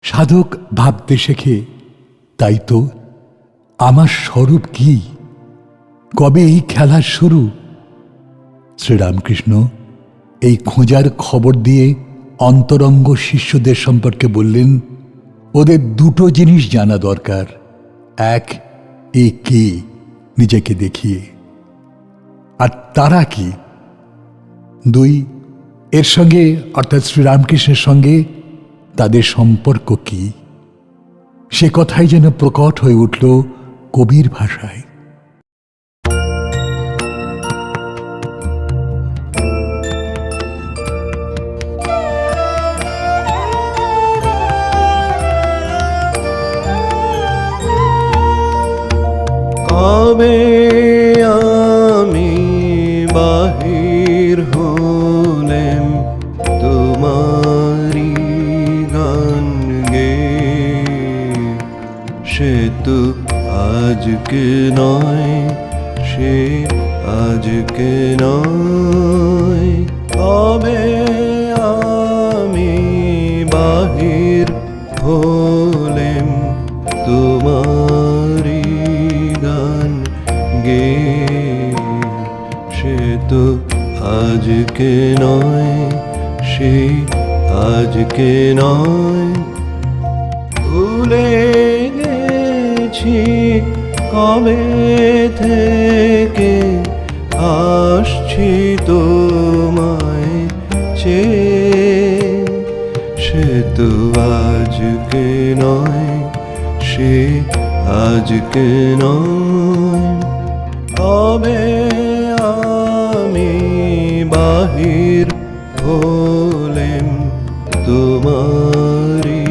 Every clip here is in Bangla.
সাধক ভাবতে শেখে, তাই তো আমার স্বরূপ কি, কবে এই খেলার শুরু। শ্রীরামকৃষ্ণ এই খোঁজার খবর দিয়ে অন্তরঙ্গ শিষ্যদের সম্পর্কে বললেন, ওদের দুটো জিনিস জানা দরকার। এক, এ কে, নিজেকে দেখিয়ে, আর তারা কি। দুই, এর সঙ্গে অর্থাৎ শ্রীরামকৃষ্ণের সঙ্গে তাদের সম্পর্ক কি। সে কথাই যেন প্রকট হয়ে উঠল কবির ভাষায়। কবে আমি বাহির হলেম তোমারি গান গে, সে তো আজকে নয়, সে আজকে নয়। কবে আমি বাহির হলেম তোমারি গান গে, সে তো আজকে নয়, সে আজকে নয়। ভুলে গেছি কবে থেকে আসছি তোমায় চেয়ে, সে তো আজকে নয়, সে আজকে নয়। কবে আমি বাহির হলেম তোমারি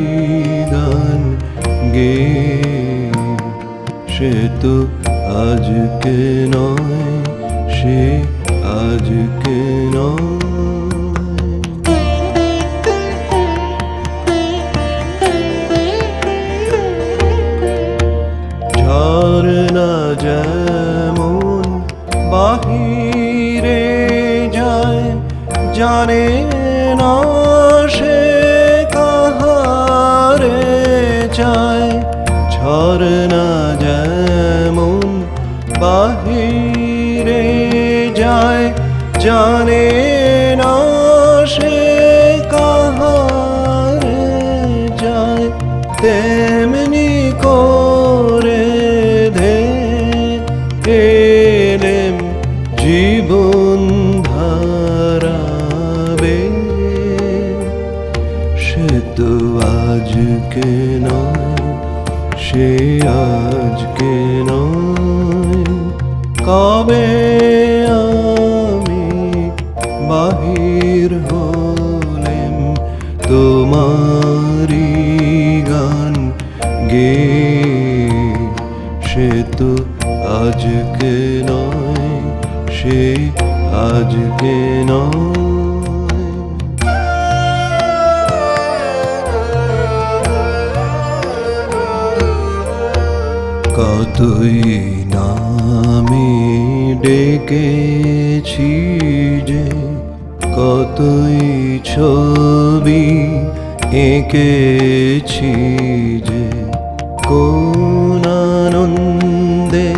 গান গে, সে তো আজকে নয়, সে আজকে নয়। ঝরনা যেমন বাহিরে যায়, জানে না সে কাহারে চায়। ঝরনা যেমন বাহিরে যায়, জানে না সে কাহারে যায়। তেমনি করে এলেম জীবন ধারাবে, সে তো আজকে নয়, সে আজকে নয়। কবে আমি বাহির হলেম তোমারি গান গে, সে তো আজকে নয়, সে আজকে নয়। কতই নামে ডেকেছি যে, কতই ছবি এঁকেছি যে, কোন আনন্দে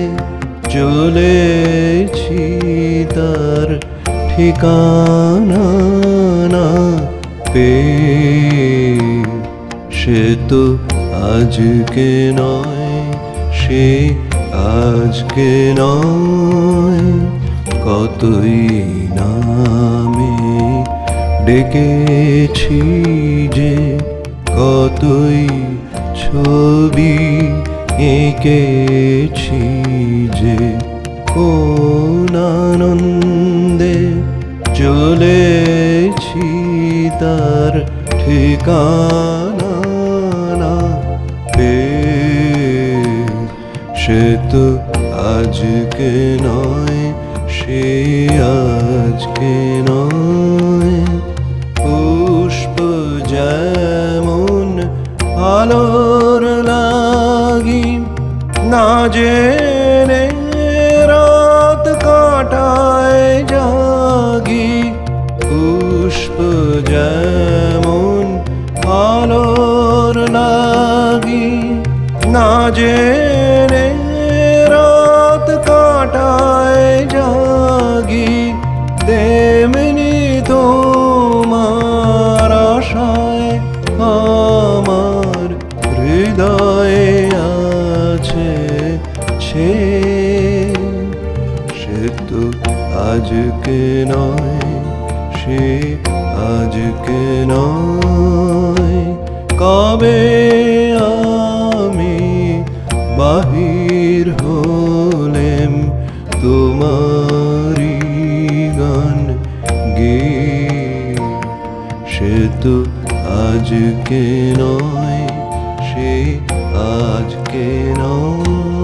চলেছি তার ঠিকানা না পেয়ে, সে তো আজকে নয়, সে আজকে নয়। কতই নামে ডেকেছি যে, কতই ছবি এঁকেছি যে, কোন আনন্দে চলেছি তার ঠিকানা না পেয়ে, সে তো আজকে নয়, সে আজকে নয়। পুষ্প যেমন আলোর লাগি না জেনে রাত কাটায় জাগি, পুষ্প যেমন আলোর লাগি জেনে রাত কাটায় জাগি, তেমনি তোমার আশায় আমার হৃদয়ে আছে ছে। সে তো আজকে নয়, সে আজকে নয়, কবে আমি বাহির হলেম তোমারি গান গেয়ে। সে তো আজকে নয়, সে আজকে নয়।